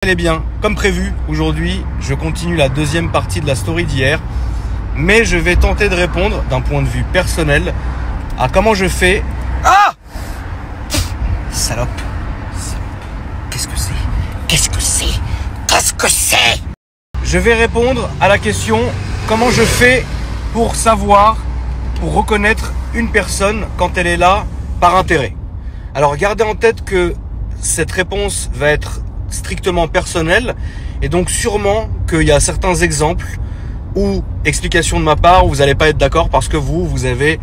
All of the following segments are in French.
Allez bien, comme prévu, aujourd'hui, je continue la deuxième partie de la story d'hier, mais je vais tenter de répondre d'un point de vue personnel à comment je fais. Ah! Salope. Qu'est-ce que c'est? Qu'est-ce que c'est? Qu'est-ce que c'est? Je vais répondre à la question comment je fais pour savoir, pour reconnaître une personne quand elle est là par intérêt. Alors gardez en tête que cette réponse va être strictement personnelle et donc sûrement qu'il y a certains exemples ou explications de ma part où vous n'allez pas être d'accord parce que vous avez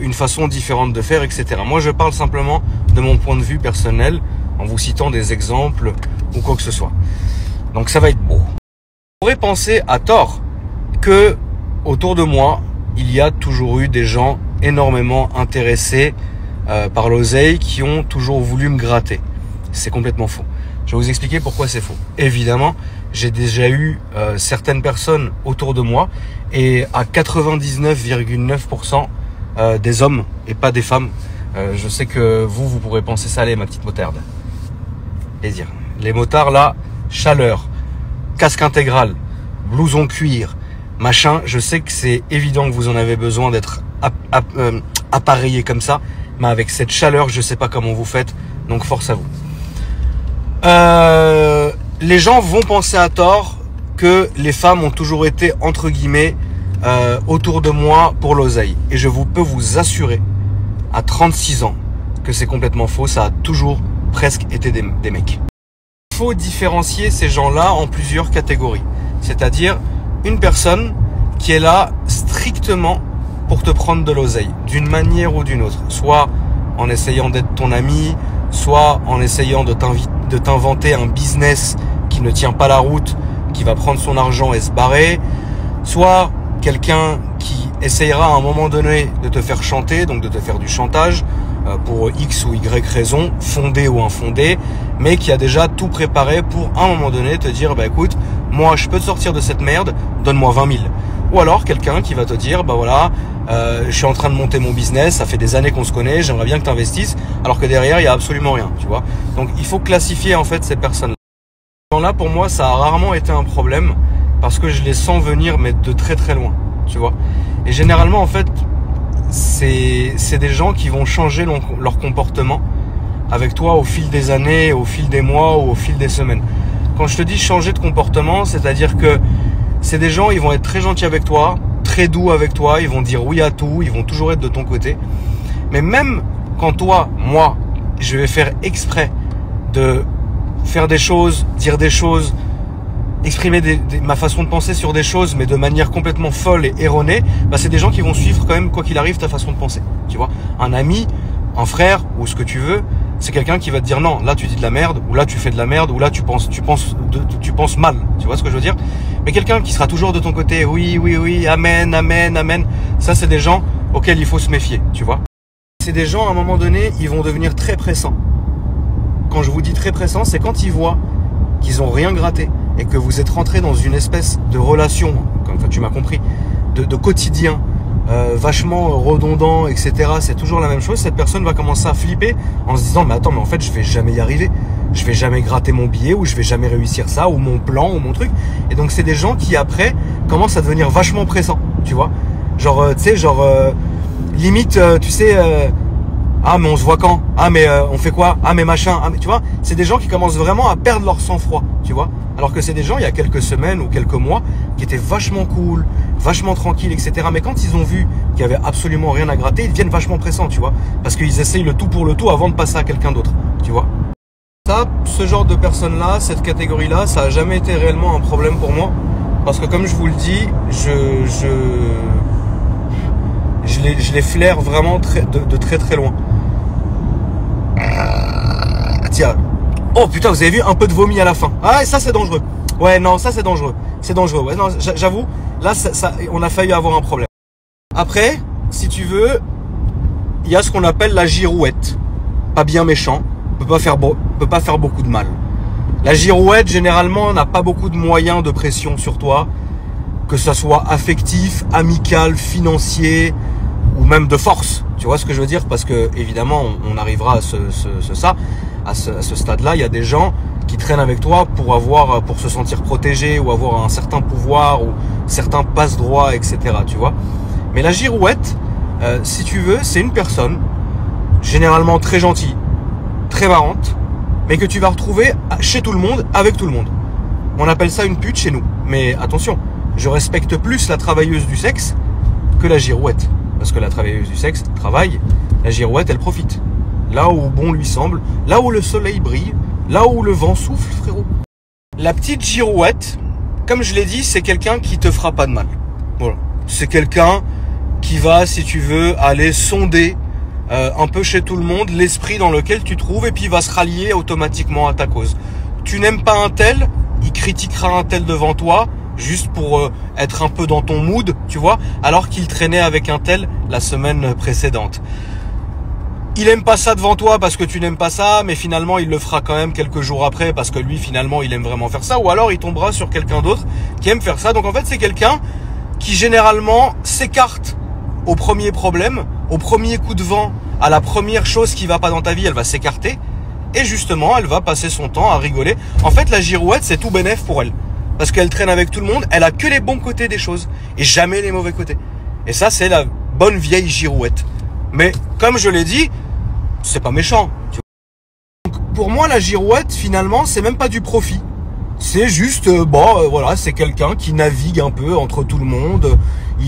une façon différente de faire, etc. Moi, je parle simplement de mon point de vue personnel en vous citant des exemples ou quoi que ce soit. Donc ça va être beau. On pourrait penser à tort que autour de moi, il y a toujours eu des gens énormément intéressés par l'oseille qui ont toujours voulu me gratter. C'est complètement faux. Je vais vous expliquer pourquoi c'est faux. Évidemment, j'ai déjà eu certaines personnes autour de moi et à 99,9% des hommes et pas des femmes. Je sais que vous pourrez penser ça, allez ma petite motarde. Plaisir. Les motards là, chaleur, casque intégral, blouson cuir, machin. Je sais que c'est évident que vous en avez besoin d'être appareillé comme ça, mais avec cette chaleur, je sais pas comment vous faites, donc force à vous. Les gens vont penser à tort que les femmes ont toujours été entre guillemets autour de moi pour l'oseille. Et je peux vous assurer à 36 ans que c'est complètement faux. Ça a toujours presque été des mecs. Il faut différencier ces gens-là en plusieurs catégories. C'est-à-dire une personne qui est là strictement pour te prendre de l'oseille, d'une manière ou d'une autre. Soit en essayant d'être ton ami, soit en essayant de t'inventer un business qui ne tient pas la route, qui va prendre son argent et se barrer, soit quelqu'un qui essayera à un moment donné de te faire chanter, donc de te faire du chantage pour X ou Y raison, fondée ou infondée, mais qui a déjà tout préparé pour à un moment donné te dire bah écoute, moi je peux te sortir de cette merde, donne-moi 20 000. Ou alors quelqu'un qui va te dire bah voilà, je suis en train de monter mon business, ça fait des années qu'on se connaît, j'aimerais bien que tu investisses, alors que derrière il y a absolument rien, tu vois. Donc il faut classifier en fait ces personnes-là. Là pour moi ça a rarement été un problème parce que je les sens venir mais de très très loin, tu vois. Et généralement en fait c'est des gens qui vont changer leur comportement avec toi au fil des années, au fil des mois ou au fil des semaines. Quand je te dis changer de comportement, c'est-à-dire que c'est des gens, ils vont être très gentils avec toi, très doux avec toi, ils vont dire oui à tout, ils vont toujours être de ton côté. Mais même quand toi, moi, je vais faire exprès de faire des choses, dire des choses, exprimer ma façon de penser sur des choses, mais de manière complètement folle et erronée, bah c'est des gens qui vont suivre quand même, quoi qu'il arrive, ta façon de penser. Tu vois, un ami, un frère ou ce que tu veux, c'est quelqu'un qui va te dire non, là tu dis de la merde, ou là tu fais de la merde, ou là tu penses mal. Tu vois ce que je veux dire? Mais quelqu'un qui sera toujours de ton côté, oui, amen, amen, amen. Ça, c'est des gens auxquels il faut se méfier, tu vois. C'est des gens, à un moment donné, ils vont devenir très pressants. Quand je vous dis très pressants, c'est quand ils voient qu'ils ont rien gratté et que vous êtes rentré dans une espèce de relation, comme tu m'as compris, de quotidien, vachement redondant, etc. C'est toujours la même chose. Cette personne va commencer à flipper en se disant mais attends, mais en fait je vais jamais y arriver, je vais jamais gratter mon billet, ou je vais jamais réussir ça, ou mon plan, ou mon truc. Et donc c'est des gens qui après commencent à devenir vachement pressants, tu vois, genre tu sais, genre limite tu sais ah mais on se voit quand, ah mais on fait quoi, ah mais machin, ah mais tu vois, c'est des gens qui commencent vraiment à perdre leur sang-froid, tu vois. Alors que c'est des gens il y a quelques semaines ou quelques mois qui étaient vachement cool, vachement tranquilles, etc. Mais quand ils ont vu qu'il y avait absolument rien à gratter, ils deviennent vachement pressants, tu vois, parce qu'ils essayent le tout pour le tout avant de passer à quelqu'un d'autre, tu vois. Ça, ce genre de personnes-là, cette catégorie-là, ça a jamais été réellement un problème pour moi, parce que comme je vous le dis, je les flaire vraiment de très très loin. Tiens. Oh putain, vous avez vu un peu de vomi à la fin. Ah, ça c'est dangereux. Ouais, non, ça c'est dangereux. C'est dangereux. Ouais, non, j'avoue, là, on a failli avoir un problème. Après, si tu veux, il y a ce qu'on appelle la girouette. Pas bien méchant. Peut pas faire beaucoup de mal. La girouette, généralement, n'a pas beaucoup de moyens de pression sur toi, que ça soit affectif, amical, financier ou même de force. Tu vois ce que je veux dire? Parce que évidemment, on arrivera à ce stade-là. Il y a des gens qui traînent avec toi pour se sentir protégé ou avoir un certain pouvoir ou certains passe-droits, etc. Tu vois. Mais la girouette, si tu veux, c'est une personne généralement très gentille, très marrante, mais que tu vas retrouver chez tout le monde, avec tout le monde. On appelle ça une pute chez nous. Mais attention, je respecte plus la travailleuse du sexe que la girouette. Parce que la travailleuse du sexe travaille, la girouette, elle profite. Là où bon lui semble, là où le soleil brille, là où le vent souffle, frérot. La petite girouette, comme je l'ai dit, c'est quelqu'un qui te fera pas de mal. Voilà. C'est quelqu'un qui va, si tu veux, aller sonder un peu chez tout le monde l'esprit dans lequel tu te trouves et puis il va se rallier automatiquement à ta cause. Tu n'aimes pas un tel, il critiquera un tel devant toi, juste pour être un peu dans ton mood, tu vois, alors qu'il traînait avec un tel la semaine précédente. Il aime pas ça devant toi parce que tu n'aimes pas ça, mais finalement il le fera quand même quelques jours après parce que lui finalement il aime vraiment faire ça, ou alors il tombera sur quelqu'un d'autre qui aime faire ça. Donc en fait c'est quelqu'un qui généralement s'écarte au premier problème, au premier coup de vent, à la première chose qui va pas dans ta vie, elle va s'écarter et justement elle va passer son temps à rigoler. En fait la girouette c'est tout bénef pour elle. Parce qu'elle traîne avec tout le monde, elle a que les bons côtés des choses et jamais les mauvais côtés. Et ça, c'est la bonne vieille girouette. Mais comme je l'ai dit, c'est pas méchant. Tu vois. Donc, pour moi, la girouette, finalement, c'est même pas du profit. C'est juste, voilà, c'est quelqu'un qui navigue un peu entre tout le monde.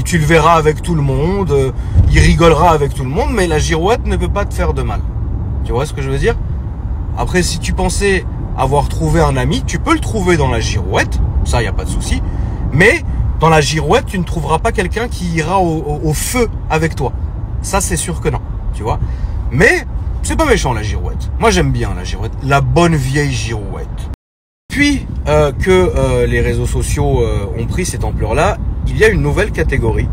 Tu le verras avec tout le monde, il rigolera avec tout le monde, mais la girouette ne peut pas te faire de mal. Tu vois ce que je veux dire? Après, si tu pensais avoir trouvé un ami, tu peux le trouver dans la girouette. Ça, il n'y a pas de souci. Mais dans la girouette, tu ne trouveras pas quelqu'un qui ira au feu avec toi. Ça, c'est sûr que non. Tu vois. Mais c'est pas méchant, la girouette. Moi, j'aime bien la girouette. La bonne vieille girouette. Puis que les réseaux sociaux ont pris cette ampleur-là, il y a une nouvelle catégorie.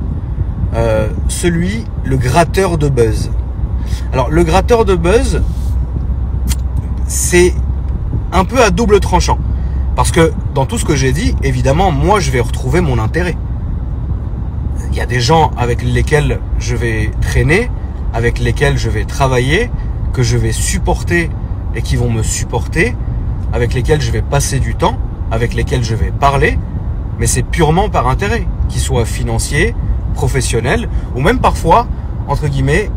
Le gratteur de buzz. Alors, le gratteur de buzz, c'est un peu à double tranchant. Parce que dans tout ce que j'ai dit, évidemment, moi, je vais retrouver mon intérêt. Il y a des gens avec lesquels je vais traîner, avec lesquels je vais travailler, que je vais supporter et qui vont me supporter, avec lesquels je vais passer du temps, avec lesquels je vais parler, mais c'est purement par intérêt, qu'ils soient financiers, professionnels, ou même parfois, entre guillemets,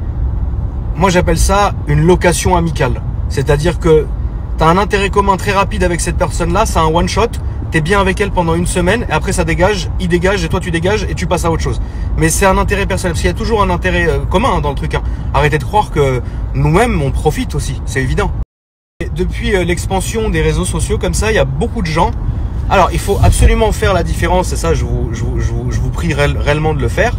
moi j'appelle ça une location amicale. C'est-à-dire que tu as un intérêt commun très rapide avec cette personne-là, c'est un one-shot, tu es bien avec elle pendant une semaine, et après ça dégage, il dégage, et toi tu dégages, et tu passes à autre chose. Mais c'est un intérêt personnel, parce qu'il y a toujours un intérêt commun dans le truc. Arrêtez de croire que nous-mêmes, on profite aussi, c'est évident. Et depuis l'expansion des réseaux sociaux comme ça, il y a beaucoup de gens. Alors, il faut absolument faire la différence, et ça, je vous prie réellement de le faire,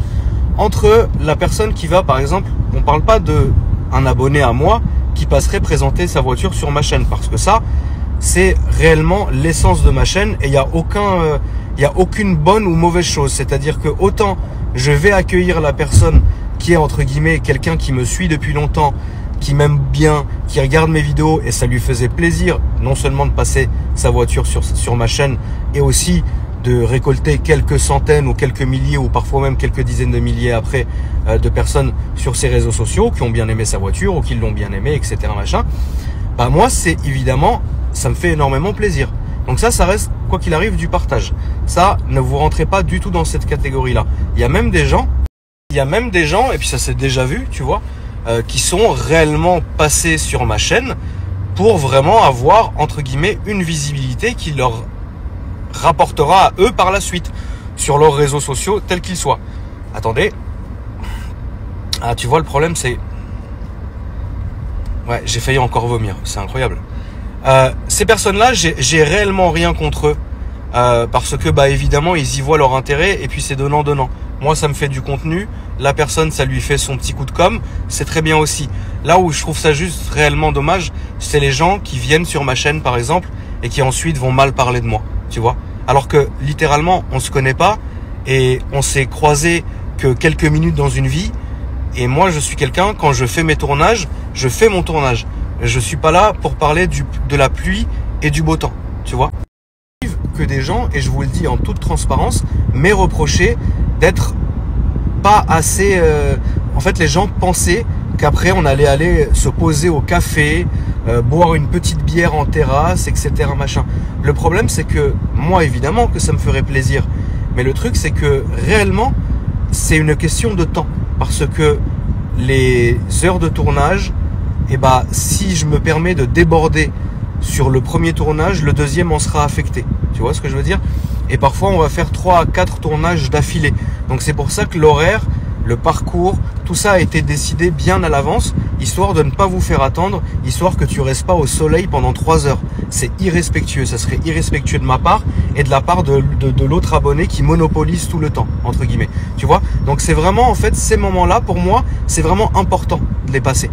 entre la personne qui va, par exemple, on ne parle pas d'un abonné à moi, qui passerait présenter sa voiture sur ma chaîne, parce que ça c'est réellement l'essence de ma chaîne et il y a aucune bonne ou mauvaise chose. C'est-à-dire que autant je vais accueillir la personne qui est entre guillemets quelqu'un qui me suit depuis longtemps, qui m'aime bien, qui regarde mes vidéos et ça lui faisait plaisir non seulement de passer sa voiture sur ma chaîne et aussi de récolter quelques centaines ou quelques milliers ou parfois même quelques dizaines de milliers après de personnes sur ses réseaux sociaux qui ont bien aimé sa voiture ou qui l'ont bien aimé, etc. machin. Bah moi, c'est évidemment, ça me fait énormément plaisir. Donc ça reste, quoi qu'il arrive, du partage. Ça, ne vous rentrez pas du tout dans cette catégorie-là. Il y a même des gens, et puis ça s'est déjà vu, tu vois, qui sont réellement passés sur ma chaîne pour vraiment avoir, entre guillemets, une visibilité qui leur rapportera à eux par la suite sur leurs réseaux sociaux tels qu'ils soient. Attendez. Ah, tu vois, le problème c'est... Ouais, j'ai failli encore vomir. C'est incroyable. Ces personnes-là, j'ai réellement rien contre eux. Parce que, bah, évidemment, ils y voient leur intérêt et puis c'est donnant-donnant. Moi, ça me fait du contenu. La personne, ça lui fait son petit coup de com'. C'est très bien aussi. Là où je trouve ça juste réellement dommage, c'est les gens qui viennent sur ma chaîne, par exemple, et qui ensuite vont mal parler de moi. Tu vois, alors que littéralement on se connaît pas et on s'est croisé que quelques minutes dans une vie. Et moi je suis quelqu'un, quand je fais mes tournages, je fais mon tournage. Je suis pas là pour parler de la pluie et du beau temps, tu vois. Que des gens, et je vous le dis en toute transparence, m'aient reproché d'être pas assez... En fait, les gens pensaient qu'après on allait aller se poser au café, boire une petite bière en terrasse, etc. machin. Le problème, c'est que moi, évidemment que ça me ferait plaisir. Mais le truc, c'est que réellement, c'est une question de temps. Parce que les heures de tournage, eh ben, si je me permets de déborder sur le premier tournage, le deuxième en sera affecté. Tu vois ce que je veux dire? Et parfois, on va faire 3 à 4 tournages d'affilée. Donc, c'est pour ça que l'horaire, le parcours, tout ça a été décidé bien à l'avance, histoire de ne pas vous faire attendre, histoire que tu restes pas au soleil pendant 3 heures. C'est irrespectueux, ça serait irrespectueux de ma part et de la part de l'autre abonné qui monopolise tout le temps, entre guillemets. Tu vois? Donc c'est vraiment, en fait, ces moments-là, pour moi, c'est vraiment important de les passer.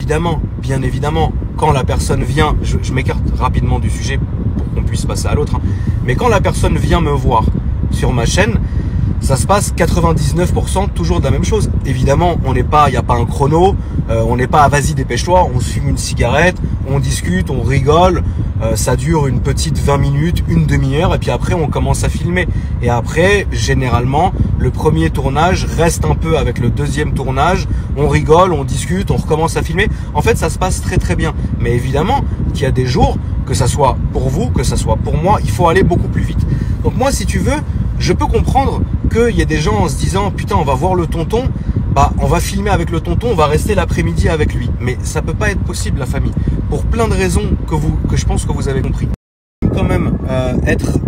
Évidemment, bien évidemment, quand la personne vient, je m'écarte rapidement du sujet pour qu'on puisse passer à l'autre, hein, mais quand la personne vient me voir sur ma chaîne, ça se passe 99% toujours de la même chose. Évidemment, on n'est pas, il n'y a pas un chrono, on n'est pas vas-y dépêche-toi, on se fume une cigarette, on discute, on rigole, ça dure une petite 20 minutes, une demi-heure, et puis après on commence à filmer. Et après, généralement, le premier tournage reste un peu avec le deuxième tournage, on rigole, on discute, on recommence à filmer. En fait, ça se passe très très bien. Mais évidemment qu'il y a des jours, que ça soit pour vous, que ça soit pour moi, il faut aller beaucoup plus vite. Donc moi, si tu veux, je peux comprendre qu'il y a des gens en se disant putain, on va voir le tonton, bah on va filmer avec le tonton, on va rester l'après-midi avec lui. Mais ça peut pas être possible, la famille, pour plein de raisons que je pense que vous avez compris. Quand même être,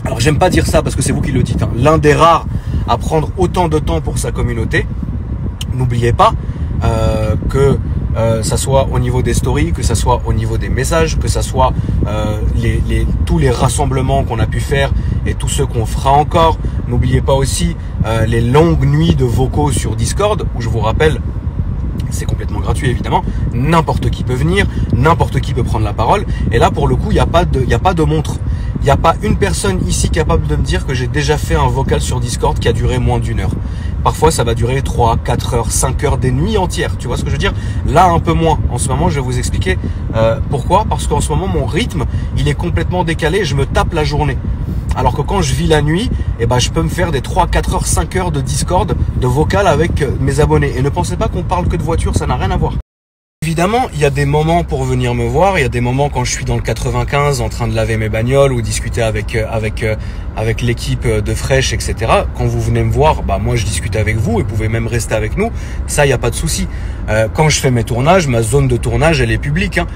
alors j'aime pas dire ça parce que c'est vous qui le dites, hein, l'un des rares à prendre autant de temps pour sa communauté. N'oubliez pas que ça soit au niveau des stories, que ça soit au niveau des messages, que ça soit tous les rassemblements qu'on a pu faire et tous ceux qu'on fera encore. N'oubliez pas aussi les longues nuits de vocaux sur Discord, où je vous rappelle, c'est complètement gratuit évidemment, n'importe qui peut venir, n'importe qui peut prendre la parole. Et là pour le coup, il n'y a pas de montre. Il n'y a pas une personne ici capable de me dire que j'ai déjà fait un vocal sur Discord qui a duré moins d'1 heure. Parfois, ça va durer 3, 4 heures, 5 heures, des nuits entières. Tu vois ce que je veux dire? Là, un peu moins. En ce moment, je vais vous expliquer pourquoi. Parce qu'en ce moment, mon rythme, il est complètement décalé. Je me tape la journée. Alors que quand je vis la nuit, eh ben, je peux me faire des 3, 4 heures, 5 heures de Discord, de vocal avec mes abonnés. Et ne pensez pas qu'on parle que de voiture, ça n'a rien à voir. Évidemment, il y a des moments pour venir me voir, il y a des moments quand je suis dans le 95 en train de laver mes bagnoles ou discuter avec l'équipe de Fresh, etc. Quand vous venez me voir, bah moi je discute avec vous et vous pouvez même rester avec nous, ça il n'y a pas de souci. Quand je fais mes tournages, ma zone de tournage elle est publique, hein.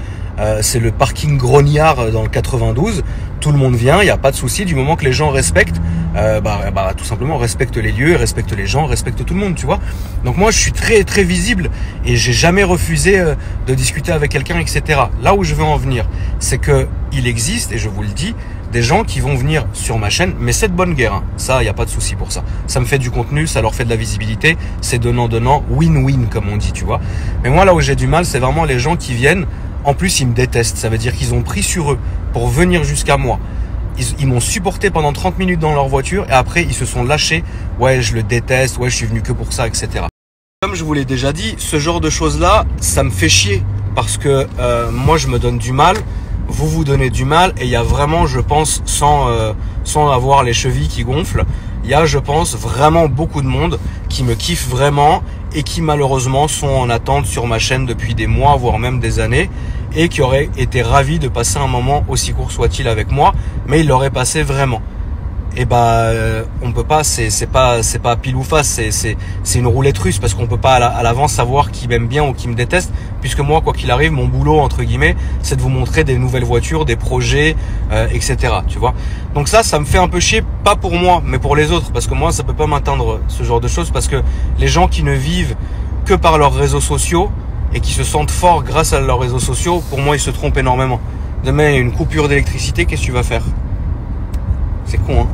C'est le parking Grognard dans le 92, tout le monde vient, il n'y a pas de souci du moment que les gens respectent, tout simplement respectent les lieux, respectent les gens, respectent tout le monde, tu vois. Donc moi je suis très très visible et j'ai jamais refusé de discuter avec quelqu'un, etc. Là où je veux en venir, c'est que il existe, et je vous le dis, des gens qui vont venir sur ma chaîne, mais c'est de bonne guerre, hein. Ça, il n'y a pas de souci pour ça. Ça me fait du contenu, ça leur fait de la visibilité, c'est donnant-donnant, win-win comme on dit, tu vois. Mais moi là où j'ai du mal, c'est vraiment les gens qui viennent. En plus, ils me détestent. Ça veut dire qu'ils ont pris sur eux pour venir jusqu'à moi. Ils m'ont supporté pendant 30 minutes dans leur voiture et après, ils se sont lâchés. Ouais, je le déteste. Ouais, je suis venu que pour ça, etc. Comme je vous l'ai déjà dit, ce genre de choses-là, ça me fait chier parce que moi, je me donne du mal. Vous donnez du mal et il y a vraiment, je pense, sans avoir les chevilles qui gonflent, il y a, je pense, vraiment beaucoup de monde qui me kiffe vraiment et qui malheureusement sont en attente sur ma chaîne depuis des mois, voire même des années, et qui auraient été ravis de passer un moment aussi court soit-il avec moi, mais ils l'auraient passé vraiment. Et on peut pas, c'est pas pile ou face, c'est une roulette russe parce qu'on peut pas à l'avance savoir qui m'aime bien ou qui me déteste, puisque moi, quoi qu'il arrive, mon boulot entre guillemets, c'est de vous montrer des nouvelles voitures, des projets, etc. Tu vois. Donc ça me fait un peu chier, pas pour moi, mais pour les autres, parce que moi, ça peut pas m'atteindre ce genre de choses, parce que les gens qui ne vivent que par leurs réseaux sociaux et qui se sentent forts grâce à leurs réseaux sociaux, pour moi, ils se trompent énormément. Demain, il y a une coupure d'électricité, qu'est-ce que tu vas faire? C'est con, hein.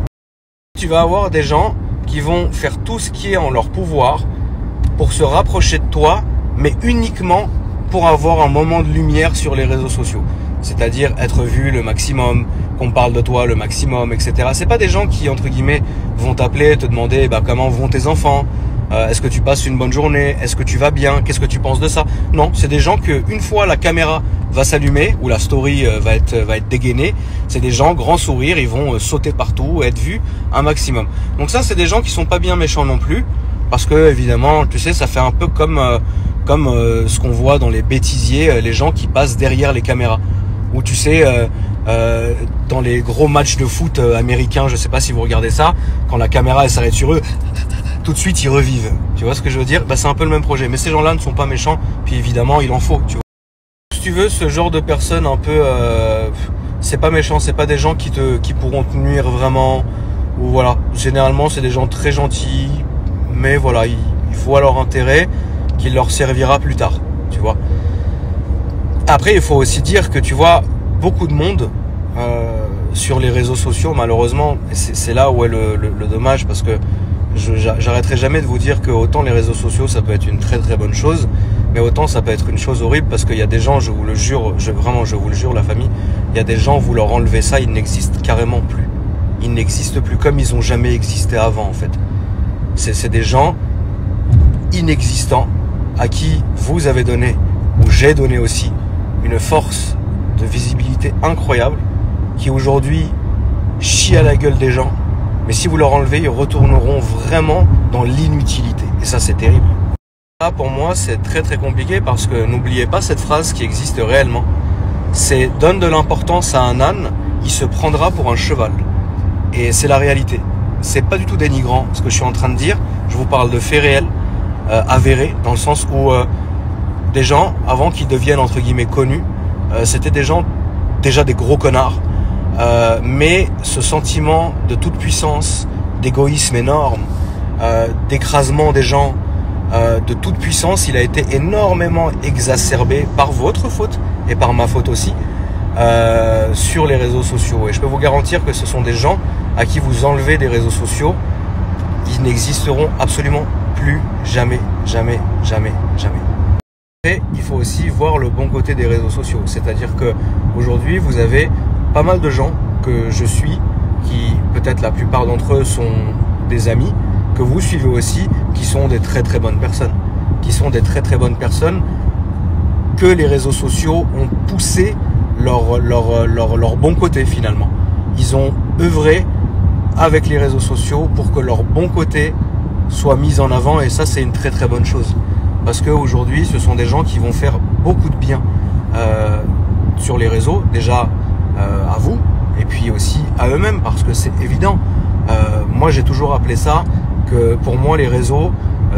Tu vas avoir des gens qui vont faire tout ce qui est en leur pouvoir pour se rapprocher de toi, mais uniquement pour avoir un moment de lumière sur les réseaux sociaux. C'est-à-dire être vu le maximum, qu'on parle de toi le maximum, etc. C'est pas des gens qui, entre guillemets, vont t'appeler, te demander comment vont tes enfants, est-ce que tu passes une bonne journée, est-ce que tu vas bien, qu'est-ce que tu penses de ça. Non, c'est des gens que une fois la caméra va s'allumer ou la story va être dégainée, c'est des gens grand sourire, ils vont sauter partout, être vus un maximum. Donc ça, c'est des gens qui sont pas bien méchants non plus, parce que évidemment, tu sais, ça fait un peu comme comme ce qu'on voit dans les bêtisiers, les gens qui passent derrière les caméras. Ou tu sais, dans les gros matchs de foot américains, je sais pas si vous regardez ça, quand la caméra elle s'arrête sur eux, tout de suite ils revivent. Tu vois ce que je veux dire? Bah, c'est un peu le même projet. Mais ces gens-là ne sont pas méchants, puis évidemment il en faut. Tu vois. Si tu veux, ce genre de personnes un peu, c'est pas méchant, c'est pas des gens qui pourront te nuire vraiment. Ou voilà, généralement c'est des gens très gentils, mais voilà, ils voient leur intérêt qui leur servira plus tard. Tu vois. Après, il faut aussi dire que tu vois beaucoup de monde sur les réseaux sociaux, malheureusement, et c'est là où est le dommage, parce que j'arrêterai jamais de vous dire que autant les réseaux sociaux ça peut être une très très bonne chose, mais autant ça peut être une chose horrible, parce qu'il y a des gens, je vous le jure, vraiment je vous le jure la famille, il y a des gens, vous leur enlevez ça, ils n'existent carrément plus. Ils n'existent plus comme ils ont jamais existé avant en fait. C'est des gens inexistants à qui vous avez donné, ou j'ai donné aussi, une force de visibilité incroyable qui aujourd'hui chie à la gueule des gens, mais si vous leur enlevez, ils retourneront vraiment dans l'inutilité. Et ça, c'est terrible. Là, pour moi, c'est très très compliqué parce que n'oubliez pas cette phrase qui existe réellement. C'est « donne de l'importance à un âne, il se prendra pour un cheval ». Et c'est la réalité. C'est pas du tout dénigrant ce que je suis en train de dire. Je vous parle de faits réels, avérés, dans le sens où des gens, avant qu'ils deviennent entre guillemets connus, c'était des gens, déjà des gros connards, mais ce sentiment de toute puissance, d'égoïsme énorme, d'écrasement des gens, de toute puissance, il a été énormément exacerbé par votre faute et par ma faute aussi sur les réseaux sociaux. Et je peux vous garantir que ce sont des gens à qui vous enlevez des réseaux sociaux, ils n'existeront absolument plus jamais, jamais, jamais, jamais. Et il faut aussi voir le bon côté des réseaux sociaux, c'est-à-dire que aujourd'hui vous avez pas mal de gens que je suis, qui peut-être la plupart d'entre eux sont des amis, que vous suivez aussi, qui sont des très très bonnes personnes, que les réseaux sociaux ont poussé leur bon côté finalement. Ils ont œuvré avec les réseaux sociaux pour que leur bon côté soit mis en avant, et ça c'est une très très bonne chose. Parce qu'aujourd'hui, ce sont des gens qui vont faire beaucoup de bien sur les réseaux, déjà à vous, et puis aussi à eux-mêmes, parce que c'est évident. Moi, j'ai toujours appelé ça que pour moi, les réseaux,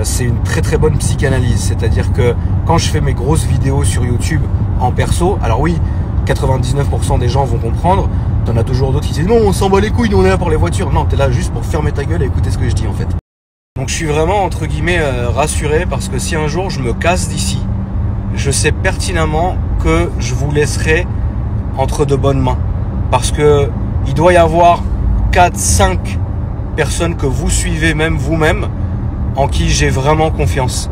c'est une très très bonne psychanalyse. C'est-à-dire que quand je fais mes grosses vidéos sur YouTube en perso, alors oui, 99% des gens vont comprendre, t'en as toujours d'autres qui disent non, on s'en bat les couilles, on est là pour les voitures. Non, t'es là juste pour fermer ta gueule et écouter ce que je dis en fait. Donc je suis vraiment entre guillemets rassuré, parce que si un jour je me casse d'ici, je sais pertinemment que je vous laisserai entre de bonnes mains. Parce que il doit y avoir 4-5 personnes que vous suivez, même vous-même, en qui j'ai vraiment confiance.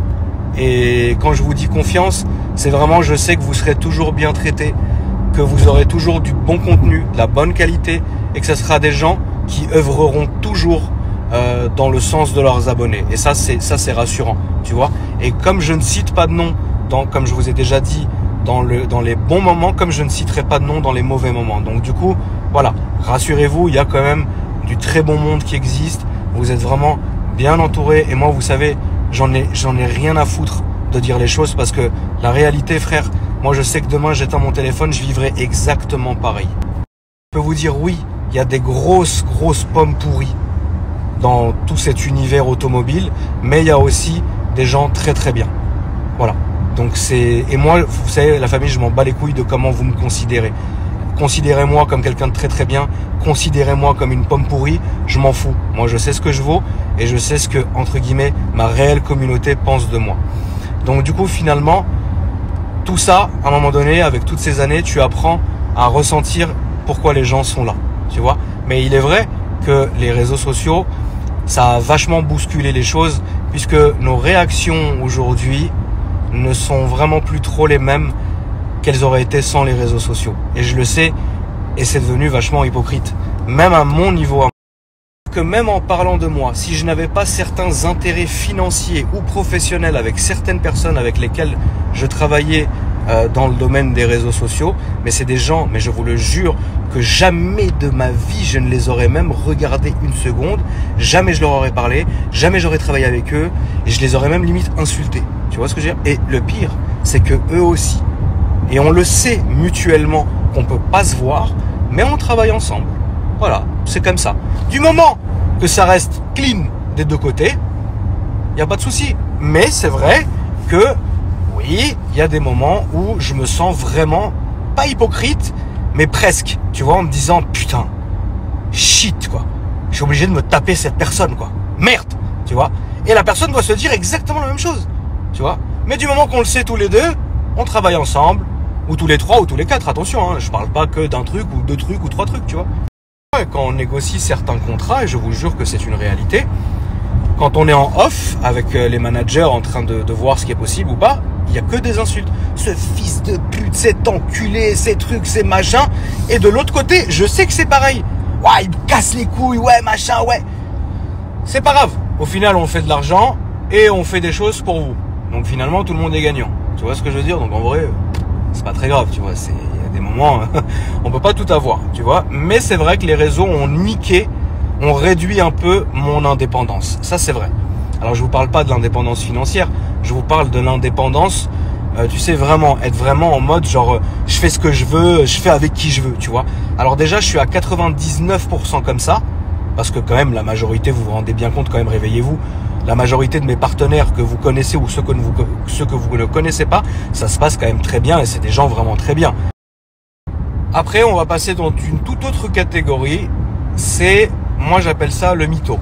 Et quand je vous dis confiance, c'est vraiment, je sais que vous serez toujours bien traités, que vous aurez toujours du bon contenu, de la bonne qualité, et que ce sera des gens qui œuvreront toujours dans le sens de leurs abonnés. Et ça c'est rassurant, tu vois. Et comme je ne cite pas de nom, comme je vous ai déjà dit, dans les bons moments, comme je ne citerai pas de nom dans les mauvais moments. Donc du coup, voilà, rassurez-vous, il y a quand même du très bon monde qui existe. Vous êtes vraiment bien entouré. Et moi, vous savez, j'en ai rien à foutre de dire les choses, parce que la réalité, frère, moi je sais que demain j'éteins mon téléphone, je vivrai exactement pareil. Je peux vous dire, oui, il y a des grosses pommes pourries dans tout cet univers automobile, mais il y a aussi des gens très très bien. Voilà. Donc et moi, vous savez, la famille, je m'en bats les couilles de comment vous me considérez. Considérez-moi comme quelqu'un de très très bien, considérez-moi comme une pomme pourrie, je m'en fous. Moi, je sais ce que je vaux, et je sais ce que, entre guillemets, ma réelle communauté pense de moi. Donc du coup, finalement, tout ça, à un moment donné, avec toutes ces années, tu apprends à ressentir pourquoi les gens sont là, tu vois. Mais il est vrai que les réseaux sociaux, ça a vachement bousculé les choses, puisque nos réactions aujourd'hui ne sont vraiment plus trop les mêmes qu'elles auraient été sans les réseaux sociaux. Et je le sais, et c'est devenu vachement hypocrite. Même à mon niveau, que même en parlant de moi, si je n'avais pas certains intérêts financiers ou professionnels avec certaines personnes avec lesquelles je travaillais dans le domaine des réseaux sociaux, mais c'est des gens, mais je vous le jure, que jamais de ma vie je ne les aurais même regardés une seconde, jamais je leur aurais parlé, jamais j'aurais travaillé avec eux, et je les aurais même limite insultés. Tu vois ce que je veux dire? Et le pire, c'est que eux aussi. Et on le sait mutuellement qu'on peut pas se voir, mais on travaille ensemble. Voilà, c'est comme ça. Du moment que ça reste clean des deux côtés, il n'y a pas de souci. Mais c'est vrai que, oui, il y a des moments où je me sens vraiment, pas hypocrite, mais presque. Tu vois, en me disant, putain, shit, quoi. Je suis obligé de me taper cette personne, quoi. Merde, tu vois. Et la personne doit se dire exactement la même chose, tu vois. Mais du moment qu'on le sait tous les deux, on travaille ensemble, ou tous les trois, ou tous les quatre, attention, hein, je parle pas que d'un truc, ou deux trucs, ou trois trucs, tu vois. Quand on négocie certains contrats, et je vous jure que c'est une réalité, quand on est en off, avec les managers en train de voir ce qui est possible ou pas, il n'y a que des insultes. Ce fils de pute, cet enculé, ces trucs, ces machins. Et de l'autre côté, je sais que c'est pareil. Ouais, il me casse les couilles, ouais, machin, ouais. C'est pas grave. Au final, on fait de l'argent et on fait des choses pour vous. Donc finalement, tout le monde est gagnant. Tu vois ce que je veux dire? Donc en vrai, c'est pas très grave, tu vois. Il y a des moments, on peut pas tout avoir, tu vois. Mais c'est vrai que les réseaux ont niqué, ont réduit un peu mon indépendance. Ça, c'est vrai. Alors, je vous parle pas de l'indépendance financière. Je vous parle de l'indépendance, tu sais, vraiment, être vraiment en mode genre, je fais ce que je veux, je fais avec qui je veux, tu vois. Alors déjà, je suis à 99% comme ça. Parce que quand même, la majorité, vous vous rendez bien compte, quand même, réveillez-vous. La majorité de mes partenaires que vous connaissez ou ceux que vous ne connaissez pas, ça se passe quand même très bien et c'est des gens vraiment très bien. Après, on va passer dans une toute autre catégorie. C'est, moi j'appelle ça le mytho.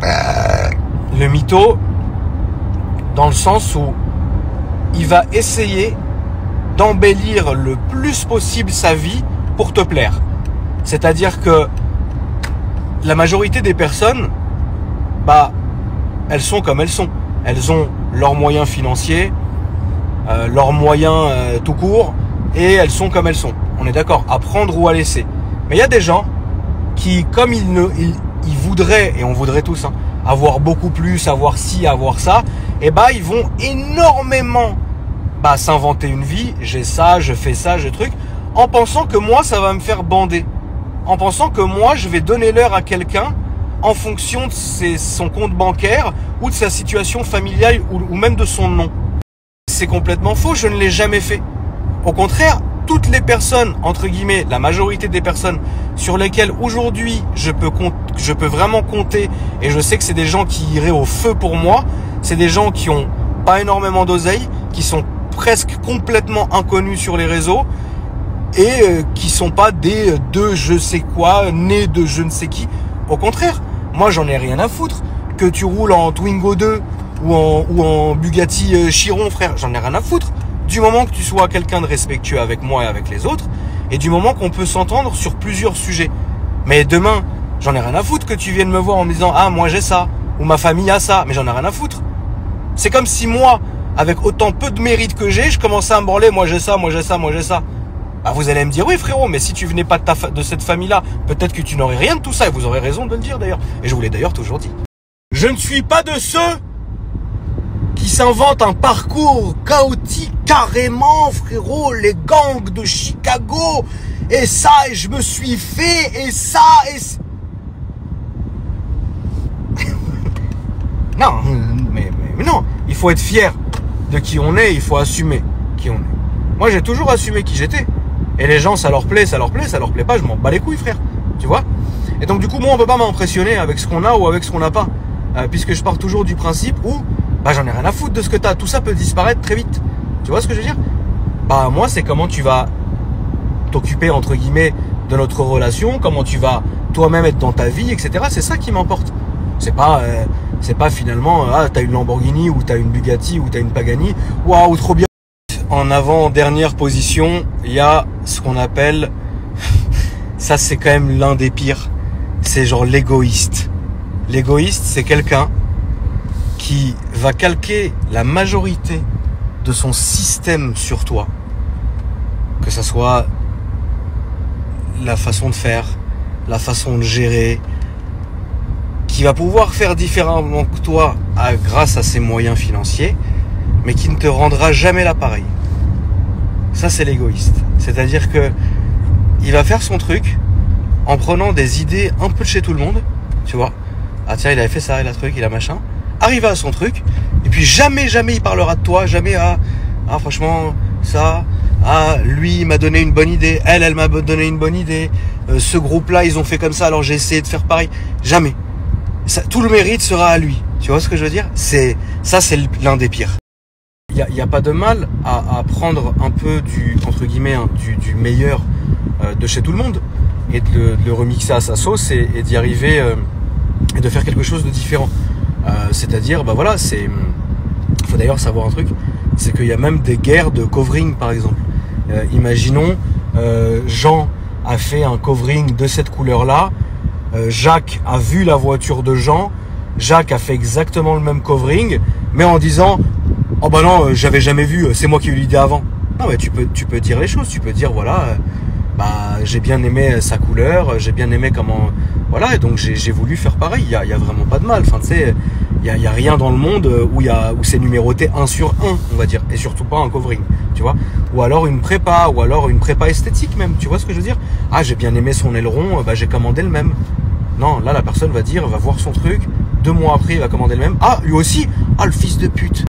Le mytho, dans le sens où il va essayer d'embellir le plus possible sa vie pour te plaire. C'est-à-dire que la majorité des personnes, bah, elles sont comme elles sont. Elles ont leurs moyens financiers, leurs moyens tout court, et elles sont comme elles sont. On est d'accord, à prendre ou à laisser. Mais il y a des gens qui, comme ils voudraient, et on voudrait tous, hein, avoir beaucoup plus, avoir ci, avoir ça, et bah ils vont énormément s'inventer une vie. J'ai ça, je fais ça, je truc, en pensant que moi ça va me faire bander. En pensant que moi, je vais donner l'heure à quelqu'un en fonction de son compte bancaire ou de sa situation familiale ou même de son nom. C'est complètement faux, je ne l'ai jamais fait. Au contraire, toutes les personnes, entre guillemets, la majorité des personnes sur lesquelles aujourd'hui je peux vraiment compter, et je sais que c'est des gens qui iraient au feu pour moi, c'est des gens qui ont pas énormément d'oseille, qui sont presque complètement inconnus sur les réseaux, et qui sont pas des de je sais quoi, nés de je ne sais qui. Au contraire, moi j'en ai rien à foutre que tu roules en Twingo 2 ou en Bugatti Chiron, frère, j'en ai rien à foutre. Du moment que tu sois quelqu'un de respectueux avec moi et avec les autres, et du moment qu'on peut s'entendre sur plusieurs sujets. Mais demain, j'en ai rien à foutre que tu viennes me voir en me disant ah moi j'ai ça, ou ma famille a ça, mais j'en ai rien à foutre. C'est comme si moi, avec autant peu de mérite que j'ai, je commençais à me branler, moi j'ai ça, moi j'ai ça, moi j'ai ça. Bah vous allez me dire, oui frérot, mais si tu venais pas de cette famille-là, peut-être que tu n'aurais rien de tout ça, et vous aurez raison de le dire d'ailleurs. Et je vous l'ai d'ailleurs toujours dit. Je ne suis pas de ceux qui s'inventent un parcours chaotique carrément, frérot, les gangs de Chicago, et ça, et je me suis fait, et ça, et... Non, mais non, il faut être fier de qui on est, il faut assumer qui on est. Moi, j'ai toujours assumé qui j'étais. Et les gens, ça leur plaît, ça leur plaît, ça leur plaît pas, je m'en bats les couilles, frère. Tu vois? Et donc, du coup, moi, on peut pas m'impressionner avec ce qu'on a ou avec ce qu'on n'a pas. Puisque je pars toujours du principe où, j'en ai rien à foutre de ce que t'as. Tout ça peut disparaître très vite. Tu vois ce que je veux dire? Moi, c'est comment tu vas t'occuper, entre guillemets, de notre relation, comment tu vas toi-même être dans ta vie, etc. C'est ça qui m'importe. C'est pas finalement, t'as une Lamborghini ou t'as une Bugatti ou t'as une Pagani. Waouh, trop bien. En avant-dernière position, il y a ce qu'on appelle, ça c'est quand même l'un des pires, c'est genre l'égoïste. L'égoïste, c'est quelqu'un qui va calquer la majorité de son système sur toi. Que ça soit la façon de faire, la façon de gérer, qui va pouvoir faire différemment que toi grâce à ses moyens financiers, mais qui ne te rendra jamais l'appareil. Ça, c'est l'égoïste. C'est-à-dire que il va faire son truc en prenant des idées un peu de chez tout le monde, tu vois. Ah tiens, il avait fait ça, il a truc, il a machin. arriver à son truc, et puis jamais il parlera de toi, jamais franchement, ça, lui il m'a donné une bonne idée, elle m'a donné une bonne idée, ce groupe-là ils ont fait comme ça, alors j'ai essayé de faire pareil. Jamais. Ça, tout le mérite sera à lui. Tu vois ce que je veux dire? C'est l'un des pires. Il y a pas de mal à prendre un peu entre guillemets, du meilleur de chez tout le monde et de le remixer à sa sauce et d'y arriver et de faire quelque chose de différent. C'est-à-dire, voilà, faut d'ailleurs savoir un truc, c'est qu'il y a même des guerres de covering, par exemple. Imaginons, Jean a fait un covering de cette couleur-là, Jacques a vu la voiture de Jean, Jacques a fait exactement le même covering, mais en disant « Oh bah non, j'avais jamais vu, c'est moi qui ai eu l'idée avant ». Non, mais tu peux dire les choses, tu peux dire voilà, j'ai bien aimé sa couleur, j'ai bien aimé comment, voilà, et donc j'ai voulu faire pareil. Il y a vraiment pas de mal. Enfin, tu sais, il y a rien dans le monde où c'est numéroté 1 sur 1, on va dire, et surtout pas un covering, tu vois. Ou alors une prépa esthétique même, tu vois ce que je veux dire. Ah, j'ai bien aimé son aileron, j'ai commandé le même. Non, là la personne va voir son truc, 2 mois après il va commander le même. Ah, lui aussi, le fils de pute.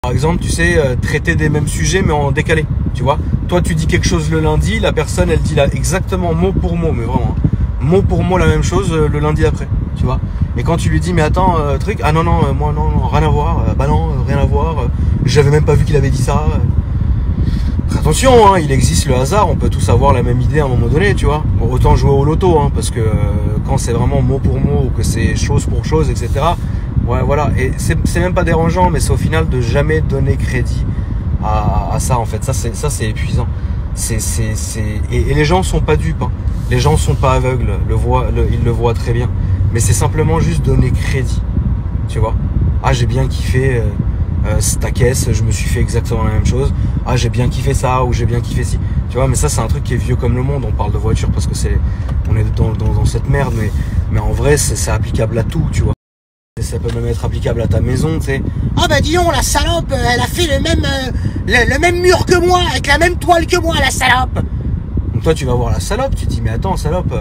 Par exemple, tu sais, traiter des mêmes sujets mais en décalé, tu vois. Toi, tu dis quelque chose le lundi, la personne, elle dit là exactement mot pour mot, mais vraiment, mot pour mot la même chose le lundi après, tu vois. Et quand tu lui dis, mais attends, ah non, moi non, rien à voir, rien à voir, j'avais même pas vu qu'il avait dit ça. Attention, il existe le hasard, on peut tous avoir la même idée à un moment donné, tu vois. Bon, autant jouer au loto, parce que quand c'est vraiment mot pour mot, ou que c'est chose pour chose, etc., ouais, voilà, et c'est même pas dérangeant, mais c'est au final de jamais donner crédit à ça, en fait. Ça c'est épuisant. Et les gens sont pas dupes, Les gens sont pas aveugles, ils le voient très bien. Mais c'est simplement juste donner crédit, tu vois. Ah, j'ai bien kiffé ta caisse, je me suis fait exactement la même chose. Ah, j'ai bien kiffé ça, ou j'ai bien kiffé ci. Tu vois, mais ça c'est un truc qui est vieux comme le monde. On parle de voiture parce que on est dans cette merde, mais en vrai c'est applicable à tout, tu vois. Ça peut même être applicable à ta maison, tu sais. Ah bah dis donc, la salope, elle a fait le même mur que moi, avec la même toile que moi, la salope. Donc toi tu vas voir la salope, tu te dis mais attends salope,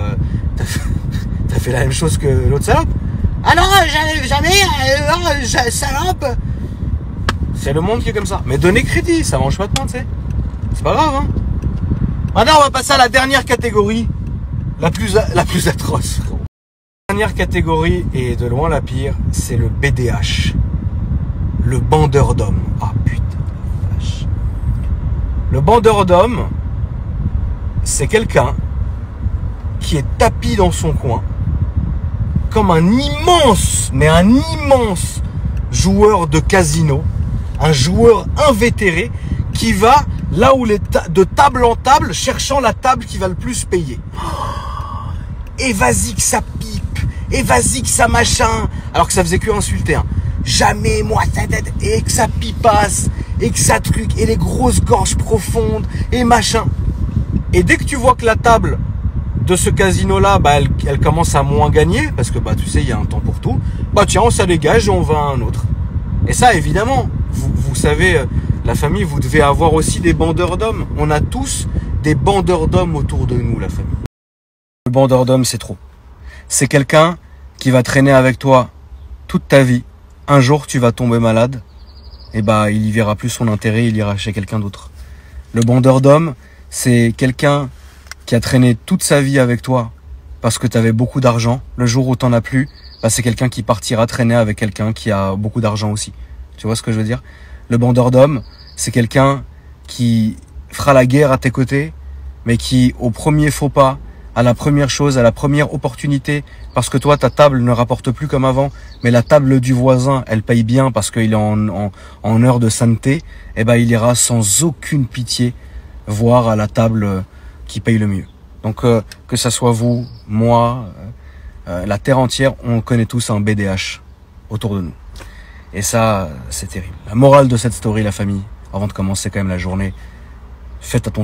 t'as fait la même chose que l'autre salope? Ah non, jamais, salope. C'est le monde qui est comme ça. Mais donner crédit, ça mange pas de pain, tu sais. C'est pas grave, Maintenant on va passer à la dernière catégorie, la plus atroce. La dernière catégorie, et de loin la pire, c'est le BDH. Le bandeur d'hommes. Ah putain de vache. Le bandeur d'hommes, c'est quelqu'un qui est tapi dans son coin, comme un immense joueur de casino, un joueur invétéré qui va là où de table en table, cherchant la table qui va le plus payer. Et vas-y que ça pipe, et vas-y que ça machin, alors que ça faisait que insulter. Jamais moi ça tête, et que ça pipasse, et que ça truc, et les grosses gorges profondes, et machin. Et dès que tu vois que la table de ce casino-là, elle commence à moins gagner, parce que tu sais, il y a un temps pour tout, tiens, on ça dégage et on va à un autre. Et ça, évidemment, vous savez, la famille, vous devez avoir aussi des bandeurs d'hommes. On a tous des bandeurs d'hommes autour de nous, la famille. Le bandeur d'hommes, c'est trop. C'est quelqu'un qui va traîner avec toi toute ta vie. Un jour, tu vas tomber malade, et il y verra plus son intérêt, il ira chez quelqu'un d'autre. Le bandeur d'hommes, c'est quelqu'un qui a traîné toute sa vie avec toi parce que tu avais beaucoup d'argent. Le jour où tu n'en as plus, c'est quelqu'un qui partira traîner avec quelqu'un qui a beaucoup d'argent aussi. Tu vois ce que je veux dire? Le bandeur d'hommes, c'est quelqu'un qui fera la guerre à tes côtés, mais qui, au premier faux pas, à la première chose, à la première opportunité, parce que toi, ta table ne rapporte plus comme avant, mais la table du voisin, elle paye bien parce qu'il est en heure de sainteté, il ira sans aucune pitié voir à la table qui paye le mieux. Donc, que ça soit vous, moi, la terre entière, on connaît tous un BDH autour de nous. Et ça, c'est terrible. La morale de cette story, la famille, avant de commencer quand même la journée, faites attention.